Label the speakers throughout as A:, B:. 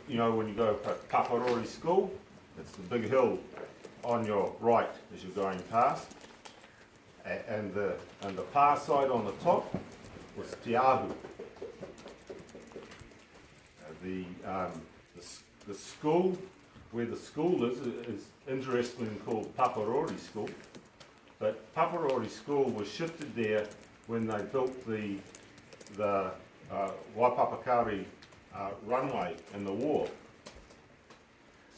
A: you know, when you go to Paparori School, it's the big hill on your right as you're going past, and the far side on the top was Te Ahu. The school, where the school is interestingly called Paparori School, but Paparori School was shifted there when they built the Waipapakari runway in the war.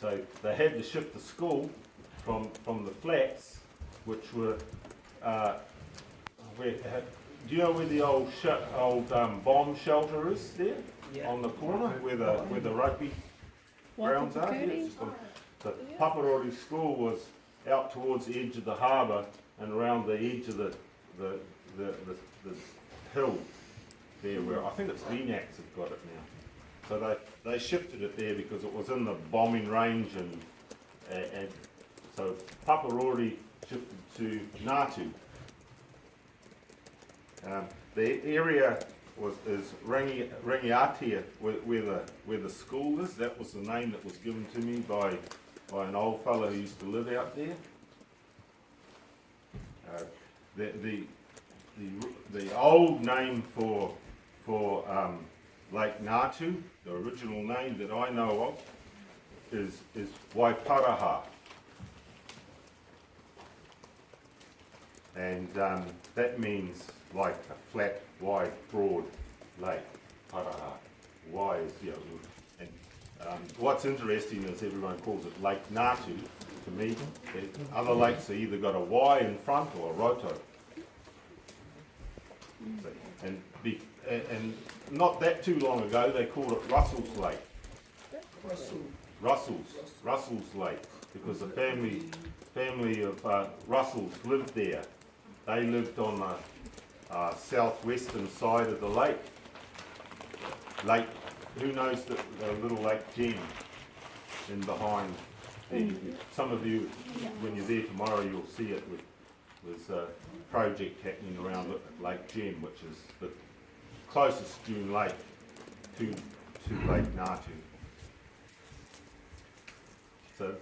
A: So they had to shift the school from the flats, which were do you know where the old bomb shelter is there?
B: Yeah.
A: On the corner where the rugby grounds are. Yes. The Paparori School was out towards the edge of the harbour and around the edge of the hill there, where I think it's VNAX have got it now. So they shifted it there because it was in the bombing range, and so Paparori shifted to Ngātu. The area is Rangiatea, where the school is. That was the name that was given to me by an old fellow who used to live out there. The old name for Lake Ngātu, the original name that I know of, is Waiparaha. And that means like a flat, wide, broad lake, Paraha. Why is, you know, and what's interesting is everyone calls it Lake Ngātu. To me, other lakes have either got a Y in front or a roto. And not that too long ago, they called it Russell's Lake. Russell's Lake, because the family of Russells lived there. They lived on the southwestern side of the lake. Who knows the little Lake Jem in behind? Some of you, when you're there tomorrow, you'll see it. There's a project happening around Lake Jem, which is the closest dune lake to Lake Ngātu. So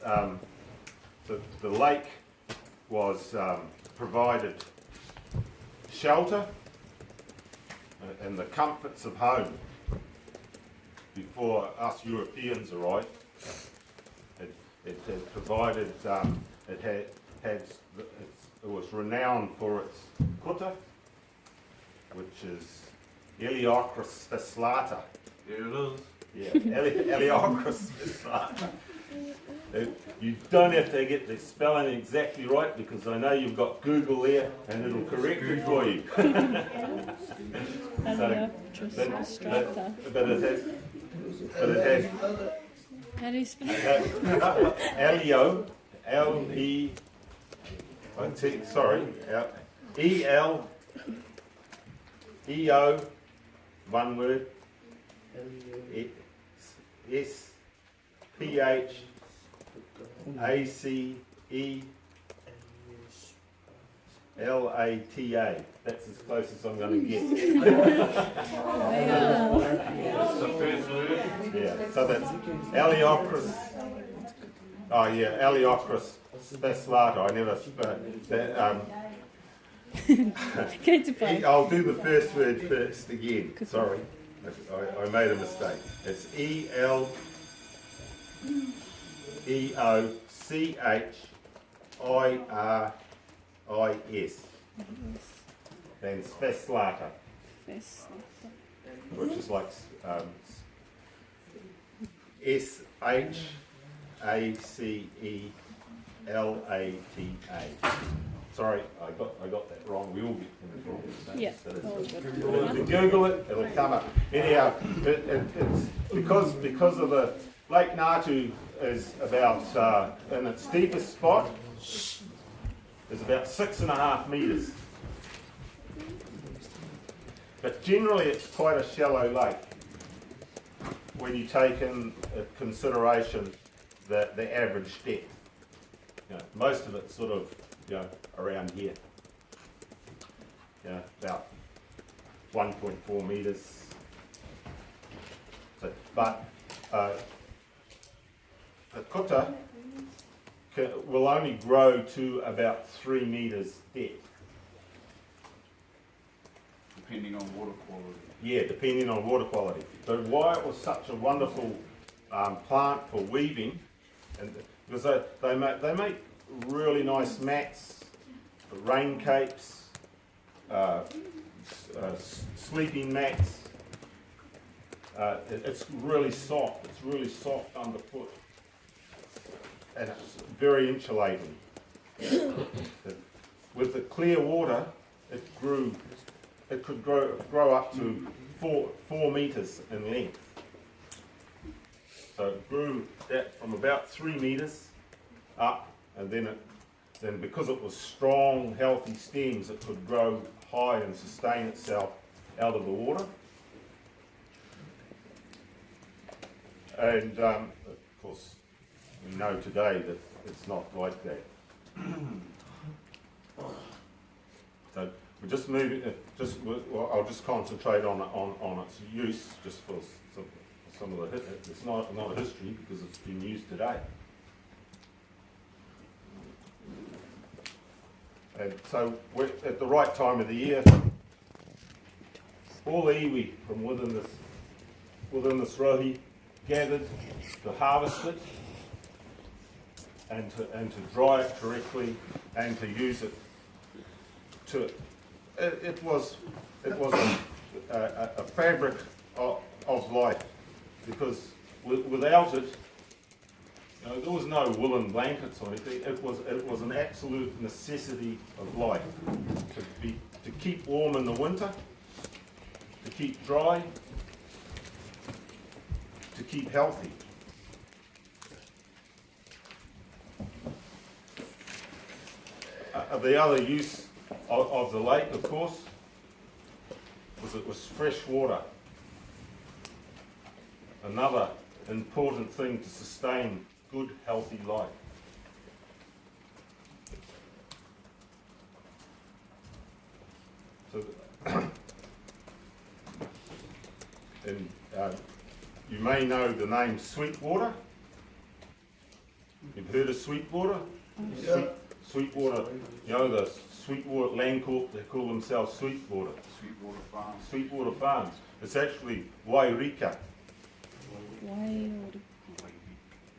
A: the lake was provided shelter and the comforts of home before us Europeans arrived. It provided, it was renowned for its kuta, which is Eleochris spicillata.
C: There it is.
A: Yeah, Eleochris spicillata. You don't have to get the spelling exactly right, because I know you've got Google there and it'll correct it for you. But it has.
D: How do you spell it?
A: Elio, L-E, sorry, E-L-E-O, one word, S-P-H-A-C-E-L-A-T-A. That's as close as I'm going to get.
C: That's the first word.
A: Yeah, so that's Eleochris. Oh yeah, Eleochris spicillata. I never. I'll do the first word first again. Sorry, I made a mistake. It's E-L-E-O-C-H-I-R-I-S. Then spicillata, which is like S-H-A-C-E-L-A-T-A. Sorry, I got that wrong. We all get things wrong.
D: Yeah.
A: If you Google it, it'll come up. Anyhow, it's because of the Lake Ngātu is about in its deepest spot is about 6.5 metres. But generally it's quite a shallow lake when you take in consideration the average depth. You know, most of it's sort of, you know, around here. You know, about 1.4 metres. So, but the kuta will only grow to about 3 metres depth.
C: Depending on water quality.
A: Yeah, depending on water quality. So why it was such a wonderful plant for weaving, and because they make really nice mats, rain capes, sleeping mats. It's really soft. It's really soft underfoot, and it's very insulating. With the clear water, it could grow up to 4 metres in length. So it grew that from about 3 metres up, and then because it was strong, healthy stems, it could grow high and sustain itself out of the water. And of course, we know today that it's not like that. So we're just moving. I'll just concentrate on its use, just for some of the. It's not a history because it's been used today. And so we're at the right time of the year. All the iwi from within this rohi gathered to harvest it and to dry it correctly and to use it it was a fabric of life, because without it, there was no woolen blankets or anything. It was an absolute necessity of life to keep warm in the winter, to keep dry, to keep healthy. The other use of the lake, of course, was it was fresh water. Another important thing to sustain good, healthy life. So, and you may know the name Sweetwater. You've heard of Sweetwater?
B: Yeah.
A: Sweetwater, the Sweetwater Landcorp, they call themselves Sweetwater.
C: Sweetwater Farms.
A: Sweetwater Farms. It's actually Wairika.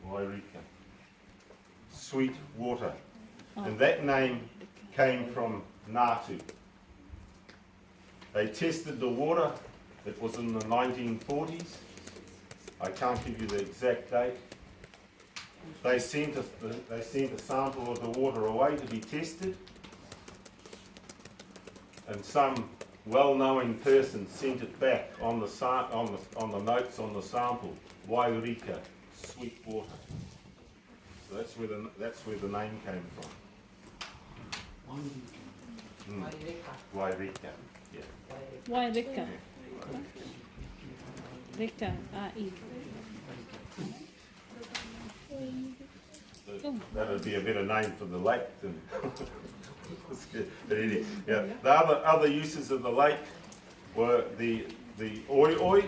A: Wairika. Sweet water. And that name came from Ngātu. They tested the water. It was in the 1940s. I can't give you the exact date. They sent a sample of the water away to be tested, and some well-knowing person sent it back on the notes on the sample, Wairika, sweet water. So that's where the name came from. Wairika, yeah.
D: Wairika. Rika, A-I.
A: So that would be a better name for the lake than. That's good. But anyway, yeah. The other uses of the lake were the oi,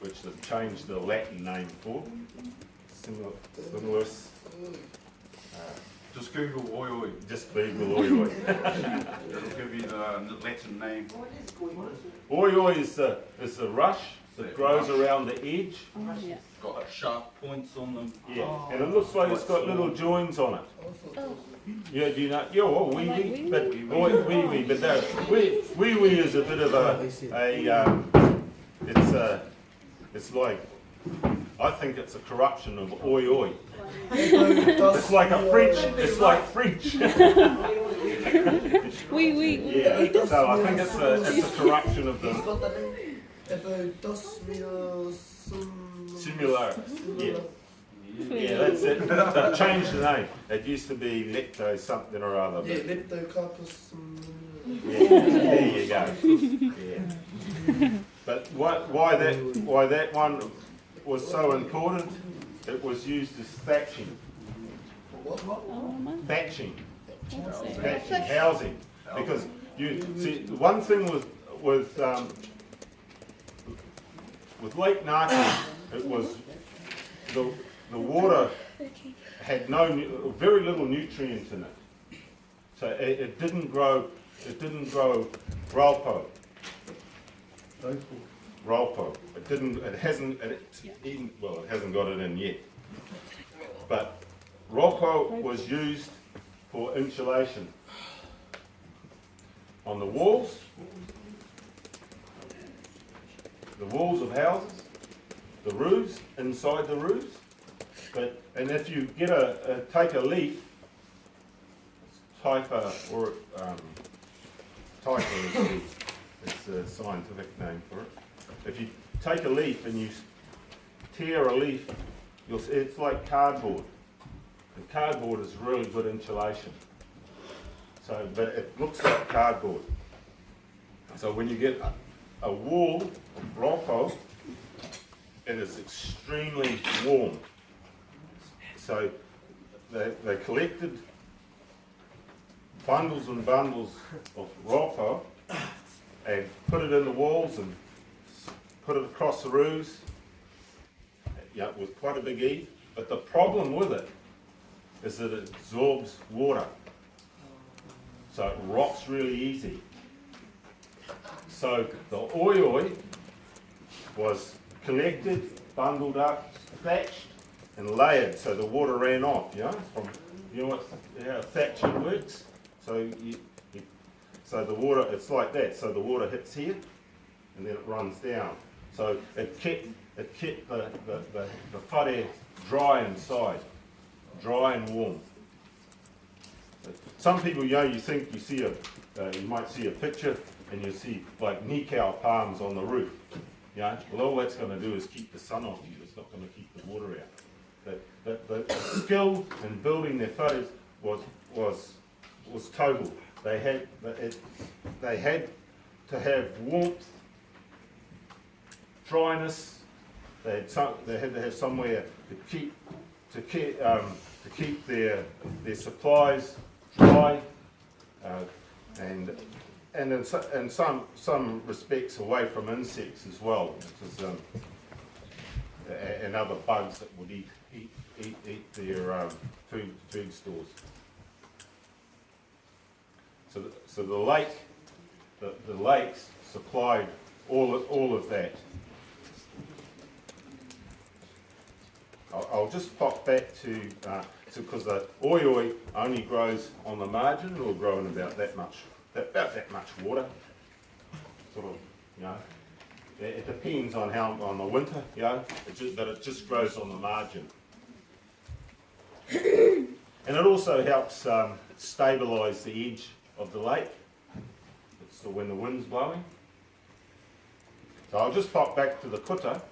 A: which they've changed the Latin name for. Similar.
C: Just Google oi oi.
A: Just Google oi.
C: It'll give you the Latin name.
A: Oi is the rush that grows around the edge.
D: Oh, yeah.
C: Got sharp points on them.
A: Yeah, and it looks like it's got little joins on it.
D: Oh,
A: Yeah, do you know? Yeah, well, wee
D: like
A: wee,
D: wee
A: but
D: wee?
A: wee, but no, wee wee is a bit of it's like, I think it's a corruption of oi oi. It's like a French. It's like French.
D: oui.
A: Yeah, so I think it's a corruption of the similar. Yeah. Yeah, that's it. They've changed the name. It used to be Lepto something or other.
B: Yeah,
A: But
B: Leptocarpus.
A: yeah, there you go. Yeah. But why that one was so important? It was used as thatching.
D: Oh, man.
A: Thatching.
D: What's it?
A: Thatching, housing. Because you see, one thing with with Lake Naki, it was the water had very little nutrient in it, so it didn't grow raupo. Raupo. It hasn't got it in yet. But raupo was used for insulation on the walls of houses, the roofs, inside the roofs. And if you get take a leaf, typha is the scientific name for it. If you take a leaf and you tear a leaf, it's like cardboard. And cardboard is really good insulation. But it looks like cardboard. So when you get a wall of raupo, it is extremely warm. So they collected bundles and bundles of raupo and put it in the walls and put it across the roofs, with quite a big eave. But the problem with it is that it absorbs water, so it rots really easy. So the oioi was collected, bundled up, thatched, and layered so the water ran off. How thatching works. So the water, it's like that. So the water hits here, and then it runs down. So it kept the whare dry inside, dry and warm. Some people, you might see a picture and you see like nikau palms on the roof. Well, all that's going to do is keep the sun off you. It's not going to keep the water out. The skill in building their whares was total. They had to have warmth, dryness. They had to have somewhere to keep their supplies dry, and in some respects away from insects as well, and other bugs that would eat their food stores. So the lakes supplied all of that. I'll just pop back to because the oioi only grows on the margin. It will grow in about that much water. It depends on the winter, but it just grows on the margin. And it also helps stabilise the edge of the lake. So when the wind's blowing. So I'll just pop back to the kuta.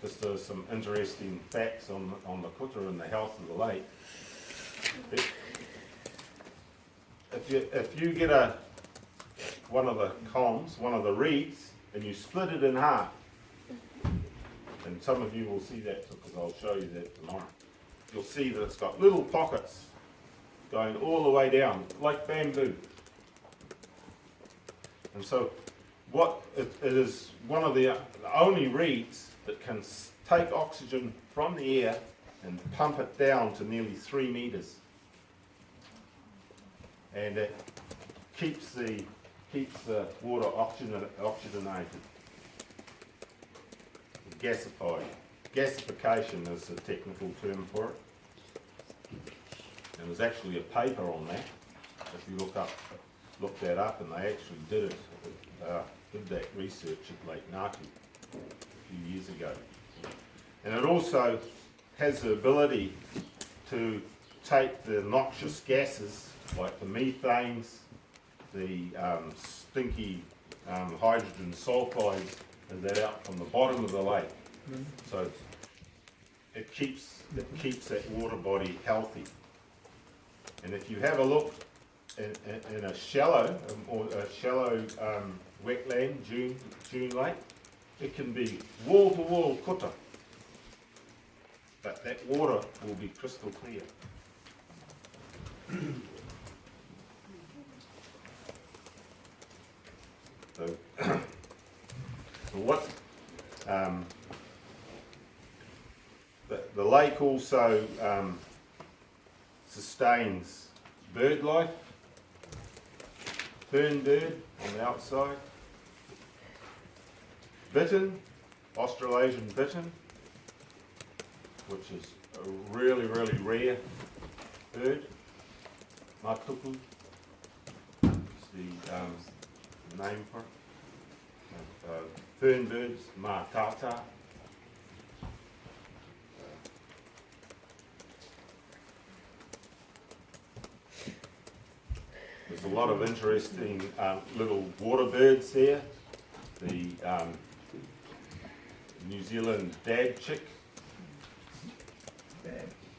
A: Just some interesting facts on the kuta and the health of the lake. If you get one of the columns, one of the reeds, and you split it in half, and some of you will see that because I'll show you that tomorrow. You'll see that it's got little pockets going all the way down, like bamboo. And so it is one of the only reeds that can take oxygen from the air and pump it down to nearly 3 meters. And it keeps the water oxygenated, gasified. Gasification is the technical term for it. And there's actually a paper on that. If you look that up, and they actually did that research at Lake Naki a few years ago. And it also has the ability to take the noxious gases like the methanes, the stinky hydrogen sulfides, and that out from the bottom of the lake. So it keeps that water body healthy. And if you have a look in a shallow wetland, dune lake, it can be wall-to-wall kuta, but that water will be crystal clear. So The lake also sustains bird life, fern bird on the outside, bittern, Australasian bittern, which is a really, really rare bird. Matuku is the name for it. Fern birds, Mātata. There's a lot of interesting little water birds there. The New Zealand dab chick.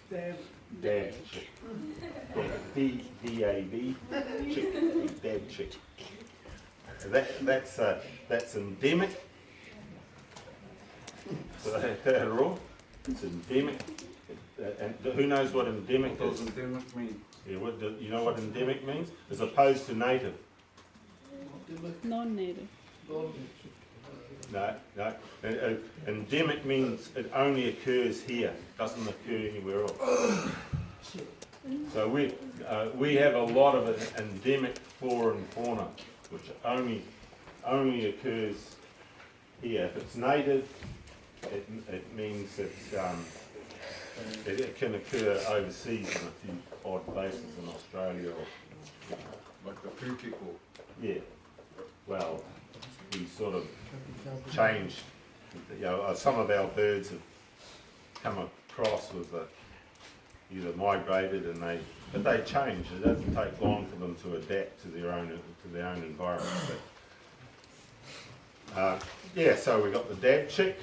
A: Dab chick. D-A-B, chick, dab chick. That's endemic. So that all. It's endemic. And who knows what endemic
C: What
A: is?
C: does endemic mean?
A: Yeah, you know what endemic means? As opposed to native.
D: Non-native.
A: No. Endemic means it only occurs here, doesn't occur anywhere else. So we have a lot of endemic flora and fauna, which only occurs here. If it's native, it means that it can occur overseas in a few odd places in Australia. Or,
C: Like the pūkeko.
A: yeah, well, we sort of changed. Some of our birds have come across with either migrated but they change. It doesn't take long for them to adapt to their own environment. But, so we got the dab chick,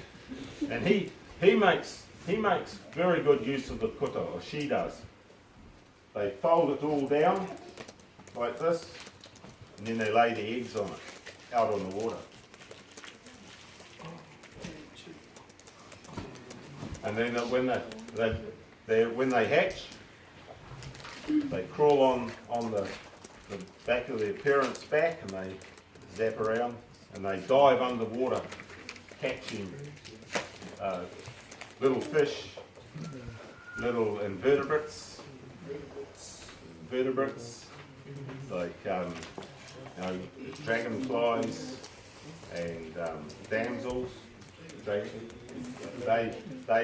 A: and he makes very good use of the kuta, or she does. They fold it all down like this, and then they lay the eggs on it, out on the water. And then when they hatch, they crawl on the back of their parents' back, and they zap around, and they dive underwater, catching little fish, little invertebrates like dragonflies and damsels. They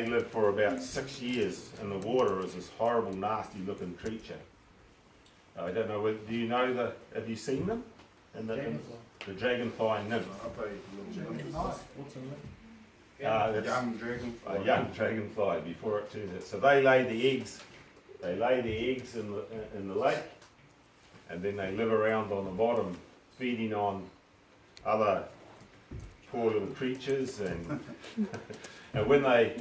A: live for about 6 years in the water as this horrible, nasty looking creature. I don't know, do you know have you seen them? The dragonfly nymph. That's
C: Young dragonfly.
A: a young dragonfly before it turns out. So they lay the eggs. They lay the eggs in the lake, and then they live around on the bottom, feeding on other poor little creatures. And and when they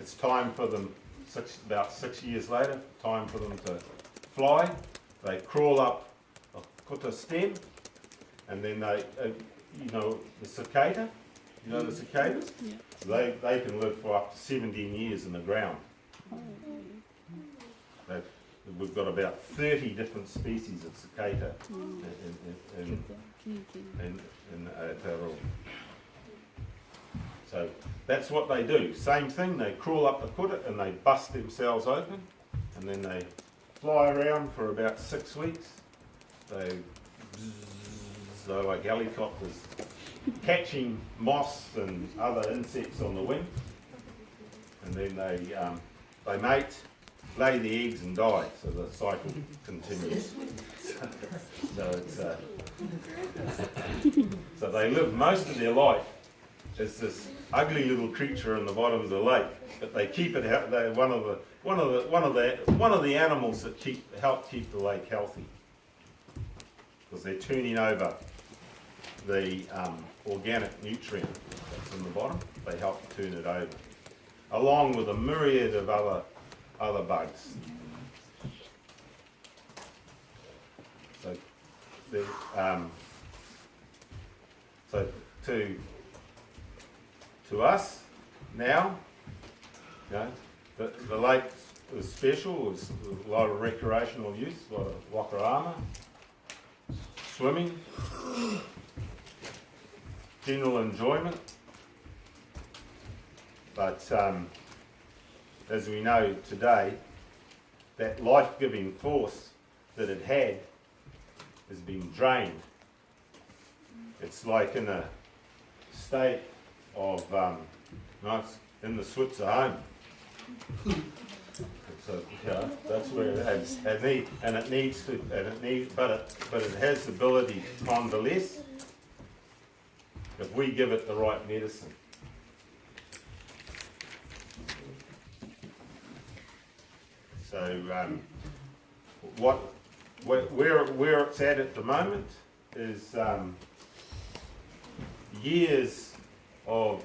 A: it's time for them about 6 years later, time for them to fly. They crawl up a kuta stem, and then they the cicada. You know the cicadas?
D: Yeah.
A: They can live for up to 17 years in the ground. We've got about 30 different species of cicada in Aotearoa. So that's what they do. Same thing, they crawl up the kuta and they bust themselves open, and then they fly around for about 6 weeks. They're like helicopters, catching moths and other insects on the wing, and then they mate, lay the eggs and die, so the cycle continues. So they live most of their life as this ugly little creature in the bottom of the lake, but they keep it. They're one of the animals that help keep the lake healthy, because they're turning over the organic nutrient that's in the bottom. They help turn it over, along with a myriad of other bugs. So to us now, the lake is special. There's a lot of recreational use, a lot of wakarama, swimming, general enjoyment. But as we know today, that life-giving force that it had has been drained. It's like in a state of in the Switzer home. So yeah, that's where it is. But it has the ability to convalesce if we give it the right medicine. So where it's at the moment is years of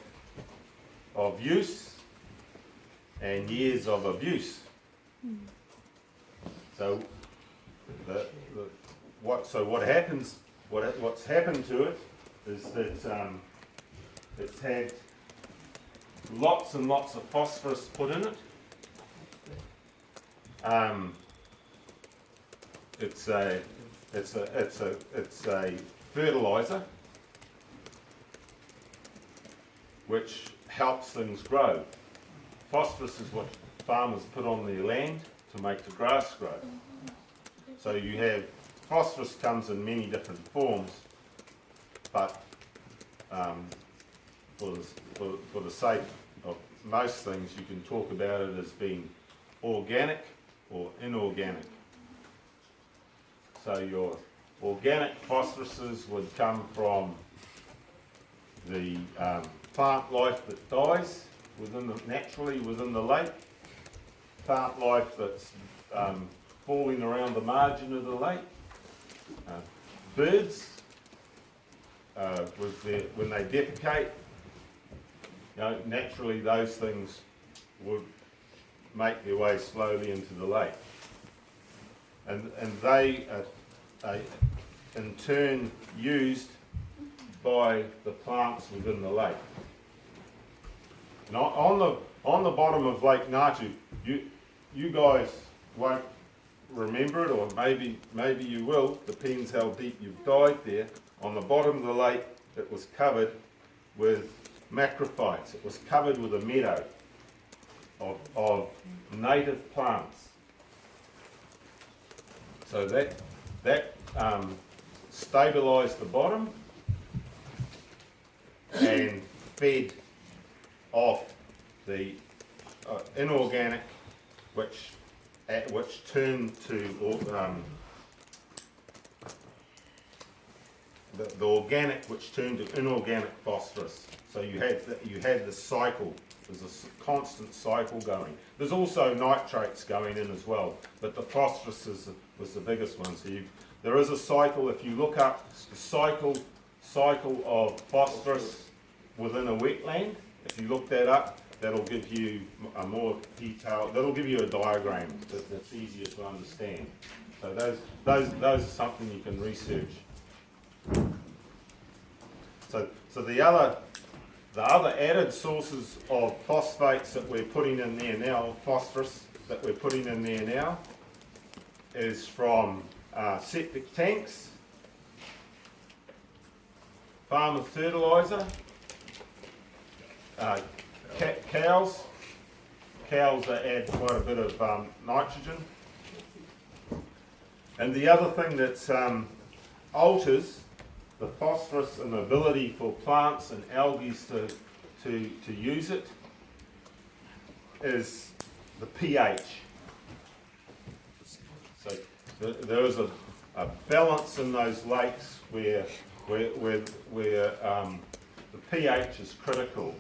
A: use and years of abuse. So what's happened to it is that it's had lots and lots of phosphorus put in it. It's a fertilizer which helps things grow. Phosphorus is what farmers put on their land to make the grass grow. So you have phosphorus comes in many different forms, but for the sake of most things, you can talk about it as being organic or inorganic. So your organic phosphoruses would come from the plant life that dies naturally within the lake, plant life that's falling around the margin of the lake, birds when they defecate, naturally those things would make their way slowly into the lake, and they are in turn used by the plants within the lake. Now on the bottom of Lake Ngātu, you guys won't remember it, or maybe you will, depends how deep you've dived there. On the bottom of the lake it was covered with macrophytes. It was covered with a meadow of native plants. So that stabilised the bottom and fed off the inorganic, which turned to the organic, which turned to inorganic phosphorus. So you had the cycle. There's a constant cycle going. There's also nitrates going in as well, but the phosphorus was the biggest one. So there is a cycle. If you look up the cycle of phosphorus within a wetland, if you look that up, that'll give you a more detailed. That'll give you a diagram that's easier to understand. So those are something you can research. So the other added sources of phosphates that we're putting in there now, phosphorus that we're putting in there now, is from septic tanks, farmer fertiliser, cows. Cows add quite a bit of nitrogen. And the other thing that alters the phosphorus and the ability for plants and algae to use it is the pH. So there is a balance in those lakes where the pH is critical.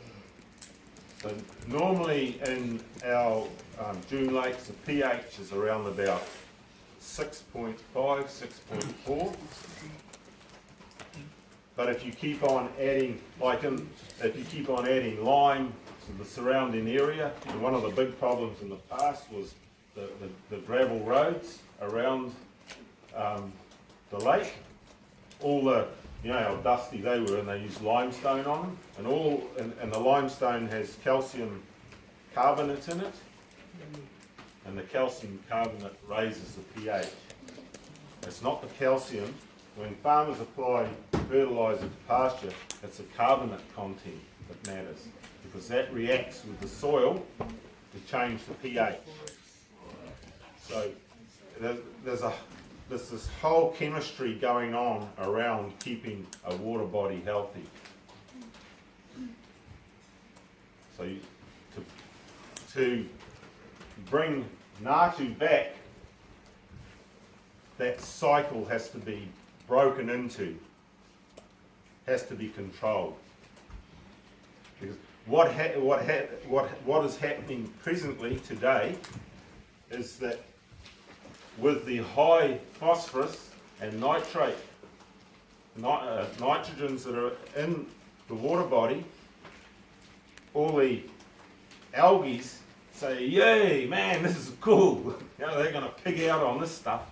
A: So normally in our dune lakes, the pH is around about 6.5, 6.4. But if you keep on adding, if you keep on adding lime to the surrounding area, and one of the big problems in the past was the gravel roads around the lake. All the, how dusty they were, and they used limestone on them, and the limestone has calcium carbonate in it, and the calcium carbonate raises the pH. It's not the calcium when farmers apply fertiliser to pasture, it's the carbonate content that matters, because that reacts with the soil to change the pH. So there's this whole chemistry going on around keeping a water body healthy. So to bring Ngātu back, that cycle has to be broken into, has to be controlled. Because what is happening presently today is that with the high phosphorus and nitrate, nitrogens that are in the water body, all the algae say, "Yay, man, this is cool." You know, they're going to pig out on this stuff.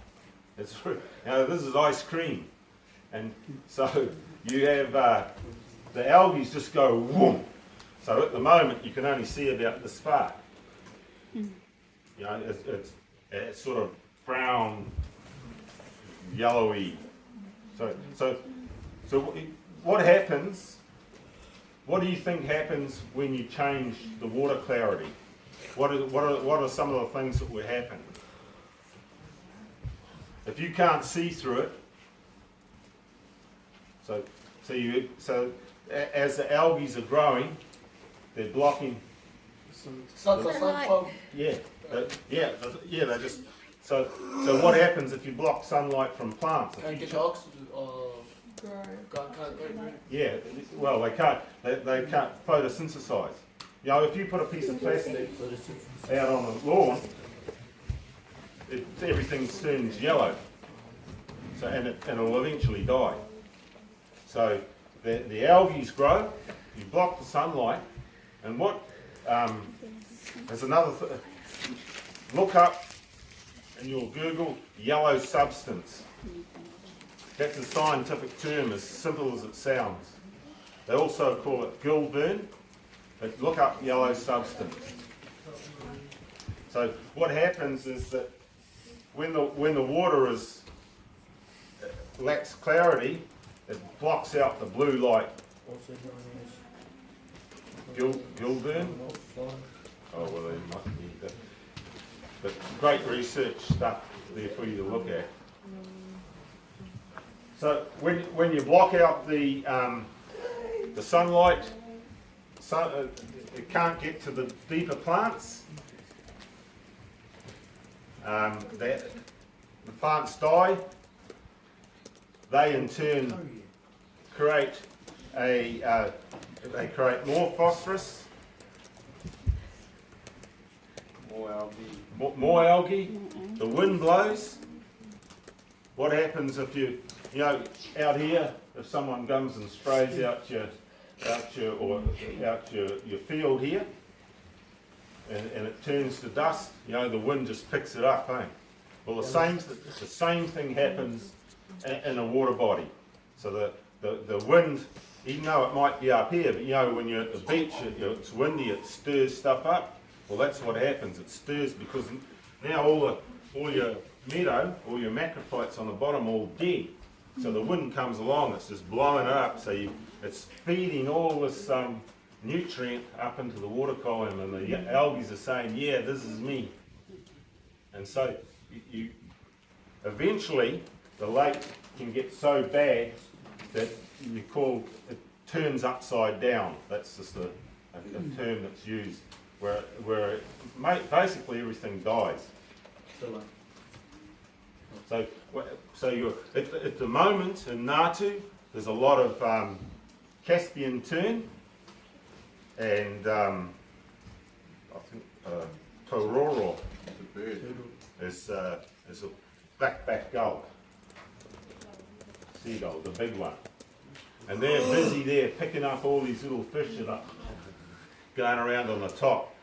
A: It's, you know, this is ice cream, and so you have the algae just go whoom. So at the moment you can only see about this far. You know, it's sort of brown, yellowy. So what happens? What do you think happens when you change the water clarity? What are some of the things that would happen? If you can't see through it, so as the algae are growing, they're blocking. Yeah, they just. So what happens if you block sunlight from plants? Yeah, well they can't photosynthesize. You know, if you put a piece of plastic out on the lawn, everything turns yellow. So and it'll eventually die. So the algae grow, you block the sunlight, and what there's another look up and you'll Google yellow substance. That's a scientific term, as simple as it sounds. They also call it gillburn, but look up yellow substance. So what happens is that when the water lacks clarity, it blocks out the blue light. Gillburn? Oh well, they must be that. But great research stuff there for you to look at. So when you block out the sunlight, it can't get to the deeper plants. The plants die. They in turn create they create more phosphorus, more algae. The wind blows. What happens if you know, out here, if someone comes and sprays out your field here, and it turns to dust, you know, the wind just picks it up, eh? Well, the same thing happens in a water body. So the wind, even though it might be up here, but you know, when you're at the beach, it's windy, it stirs stuff up. Well, that's what happens. It stirs because now all your meadow, all your macrophytes on the bottom, all dead. So the wind comes along, it's just blowing it up. So it's feeding all this nutrient up into the water column, and the algae are saying, "Yeah, this is me." And so you eventually the lake can get so bad that it turns upside down. That's just a term that's used where basically everything dies. So you're at the moment in Ngātu, there's a lot of Caspian tern and I think Tororo is a black-backed gull, seagull, the big one. And they're busy there picking up all these little fish that are going around on the top.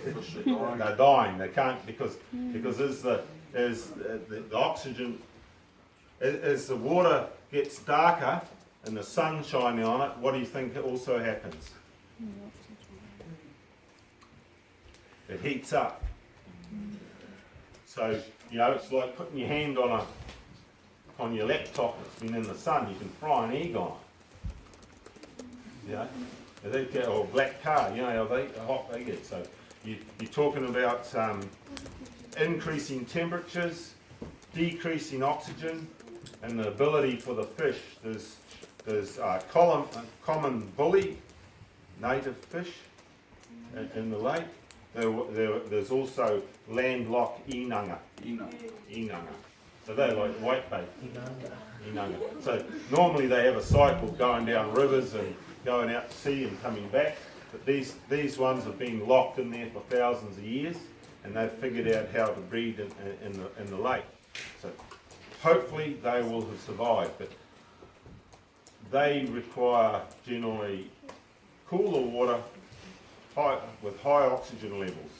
A: They're dying. They can't because as the oxygen, as the water gets darker and the sun shining on it, what do you think also happens? It heats up. So you know, it's like putting your hand on on your laptop that's been in the sun, you can fry an egg on it. You know, and they get, or black tar, you know, how hot they get. So you're talking about increasing temperatures, decreasing oxygen, and the ability for the fish. There's common bully, native fish in the lake. There's also landlocked inanga. So they're like whitebait. Inanga. So normally they have a cycle going down rivers and going out to sea and coming back. But these ones have been locked in there for thousands of years, and they've figured out how to breed in the lake. So hopefully they will have survived. But they require generally cooler water with high oxygen levels.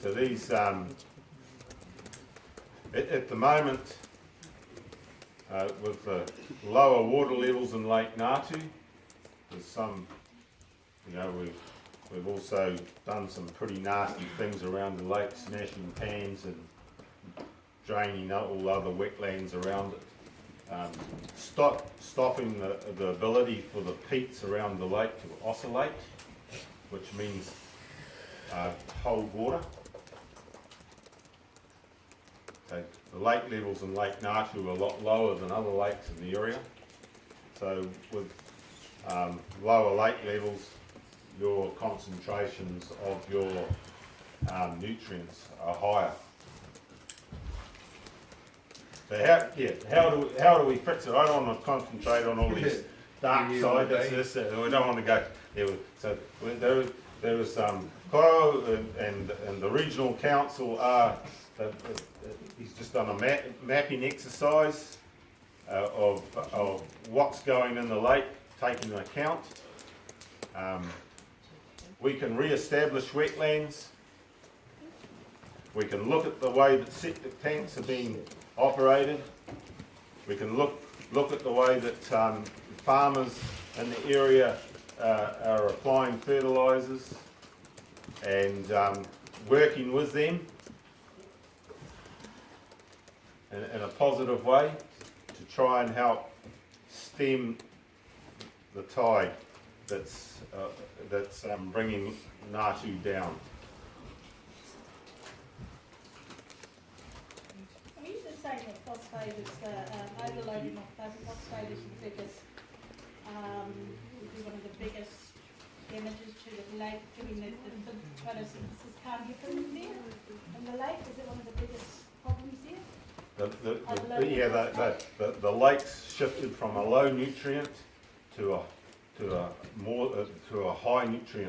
A: So these, at the moment, with the lower water levels in Lake Ngātu, there's some, you know, we've also done some pretty nasty things around the lake, smashing pans and draining out all other wetlands around it. Stopping the ability for the peats around the lake to oscillate, which means hold water. So the lake levels in Lake Ngātu are a lot lower than other lakes in the area. So with lower lake levels, your concentrations of your nutrients are higher. So how do we fix it? I don't want to concentrate on all these dark side. That's this. We don't want to go there. So there was Koro and the regional council are. He's just done a mapping exercise of what's going in the lake, taking into account. We can re-establish wetlands. We can look at the way that septic tanks are being operated. We can look at the way that farmers in the area are applying fertilisers and working with them in a positive way to try and help stem the tide that's bringing Ngātu down.
B: I mean, you're saying that phosphate is overloading of phosphate is the biggest, would be one of the biggest damages to the lake, given that the photosynthesis can't happen in there, in the lake. Is it one of the biggest problems there?
A: The lakes shifted from a low nutrient to a high nutrient.